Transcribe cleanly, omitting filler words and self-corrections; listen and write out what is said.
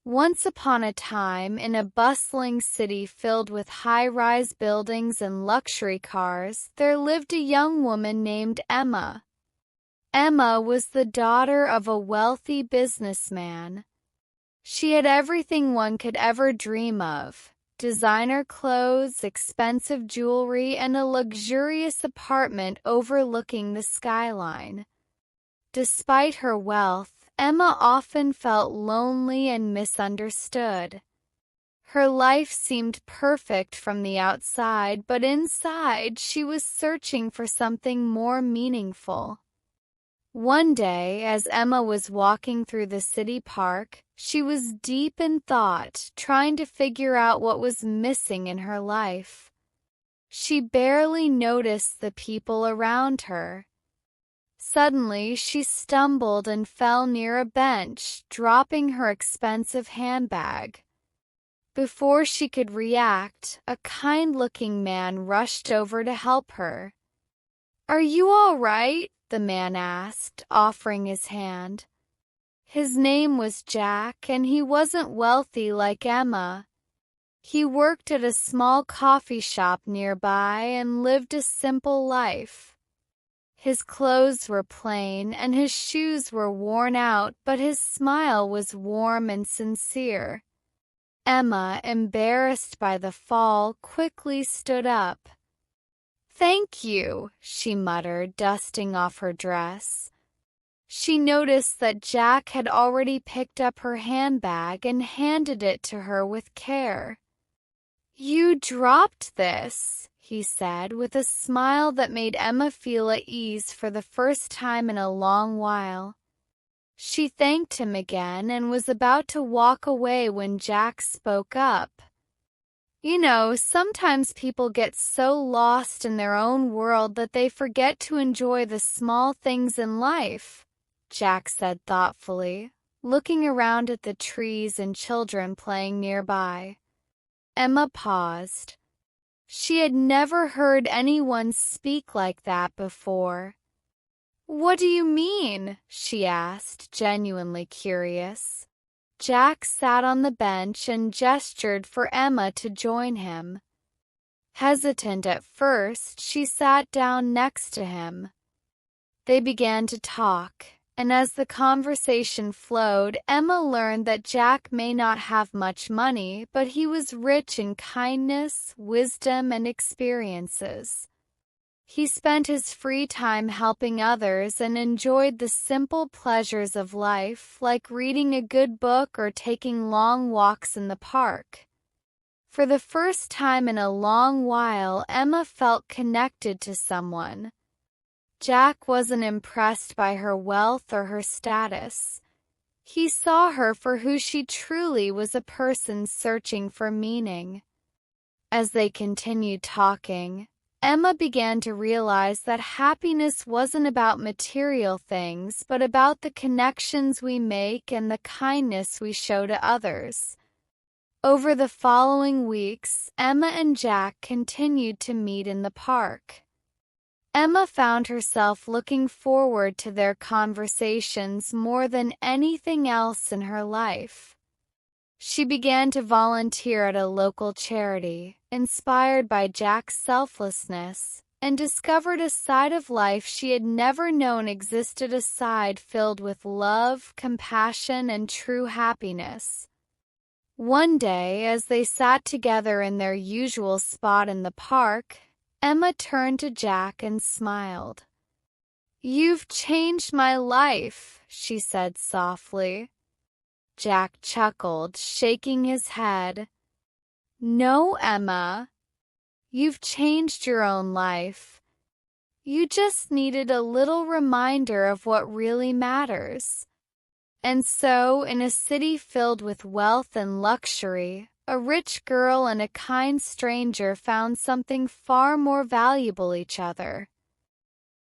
Once upon a time, in a bustling city filled with high-rise buildings and luxury cars, there lived a young woman named Emma. Emma was the daughter of a wealthy businessman. She had everything one could ever dream of: designer clothes, expensive jewelry, and a luxurious apartment overlooking the skyline. Despite her wealth, Emma often felt lonely and misunderstood. Her life seemed perfect from the outside, but inside she was searching for something more meaningful. One day, as Emma was walking through the city park, she was deep in thought, trying to figure out what was missing in her life. She barely noticed the people around her. Suddenly, she stumbled and fell near a bench, dropping her expensive handbag. Before she could react, a kind-looking man rushed over to help her. "Are you all right?" the man asked, offering his hand. His name was Jack, and he wasn't wealthy like Emma. He worked at a small coffee shop nearby and lived a simple life. His clothes were plain and his shoes were worn out, but his smile was warm and sincere. Emma, embarrassed by the fall, quickly stood up. "Thank you," she muttered, dusting off her dress. She noticed that Jack had already picked up her handbag and handed it to her with care. "You dropped this," he said, with a smile that made Emma feel at ease for the first time in a long while. She thanked him again and was about to walk away when Jack spoke up. "You know, sometimes people get so lost in their own world that they forget to enjoy the small things in life," Jack said thoughtfully, looking around at the trees and children playing nearby. Emma paused. She had never heard anyone speak like that before. "What do you mean?" she asked, genuinely curious. Jack sat on the bench and gestured for Emma to join him. Hesitant at first, she sat down next to him. They began to talk, and as the conversation flowed, Emma learned that Jack may not have much money, but he was rich in kindness, wisdom, and experiences. He spent his free time helping others and enjoyed the simple pleasures of life, like reading a good book or taking long walks in the park. For the first time in a long while, Emma felt connected to someone. Jack wasn't impressed by her wealth or her status. He saw her for who she truly was, a person searching for meaning. As they continued talking, Emma began to realize that happiness wasn't about material things, but about the connections we make and the kindness we show to others. Over the following weeks, Emma and Jack continued to meet in the park. Emma found herself looking forward to their conversations more than anything else in her life. She began to volunteer at a local charity, inspired by Jack's selflessness, and discovered a side of life she had never known existed, a side filled with love, compassion, and true happiness. One day, as they sat together in their usual spot in the park, Emma turned to Jack and smiled. "You've changed my life," she said softly. Jack chuckled, shaking his head. "No, Emma. You've changed your own life. You just needed a little reminder of what really matters." And so, in a city filled with wealth and luxury, a rich girl and a kind stranger found something far more valuable: each other.